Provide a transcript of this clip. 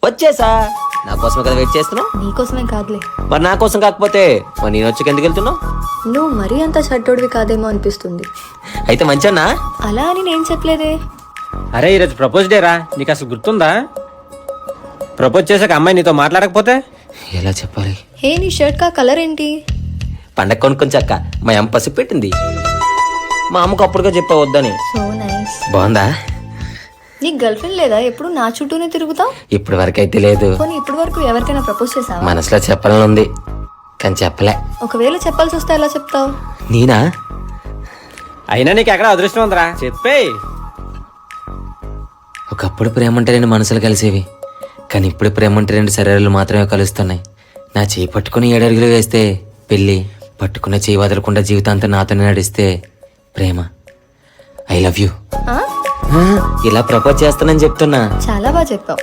వచ్చేసా. నా కోసమే కదా వెయిట్ చేస్తున్నావు. నీకోసమే కాదులే. మరి నా కోసం కాకపోతే మరి నేను వచ్చి ఎందుకు వెళ్తున్నావు? నువ్వు మరీ అంత షడ్డోడివి కాదేమో అనిపిస్తుంది. అయితే మంచన్నా. అలా అని నేను చెప్పలేదే. అరే ఈరోజు ప్రపోజ్ డే రా, నీకు అసలు గుర్తుందా? ప్రపోజ్ చేసాక అమ్మాయి నీతో మాట్లాడకపోతే ఎలా చెప్పాలి? హే, నీ షర్ట్ కా కలర్ ఏంటి? పండగ కొనుక్కొని చక్క మా అమ్మ పసి పెట్టింది. మా అమ్మకు అప్పుడుగా చెప్పవద్దని. So nice. బాగుందా? నీకు గర్ల్ ఫ్రెండ్ లేదా? ఎప్పుడు నా చుట్టూనే తిరుగుతావు. ఇప్పటి వరకు అయితే లేదు. పోనీ ఇప్పటి వరకు ఎవరికైనా ప్రపోజ్ చేసావా? మనసులో చెప్పాలని ఉంది కానీ చెప్పలే. ఒకవేళ చెప్పాల్సి వస్తే ఎలా చెప్తావు? నేనా? అయినా నీకు ఎక్కడ అదృష్టం ఉందిరా, చెప్పే. ఒకప్పుడు ప్రేమ అంటే రెండు మనసులు కలిసేవి, కానీ ఇప్పుడు ప్రేమ అంటే రెండు శరీరాలు మాత్రమే కలుస్తున్నాయి. నా చేయి పట్టుకుని 7 అడుగులు వేస్తే పెళ్ళి, పట్టుకున్న చేయి వదలకుండా జీవితాంతం నాతోనే నడిస్తే ప్రేమ. I love you. ఆ? ఇలా ప్రపోజ్ చేస్తానని చెప్తున్నా. చాలా బాగా చెప్పావు.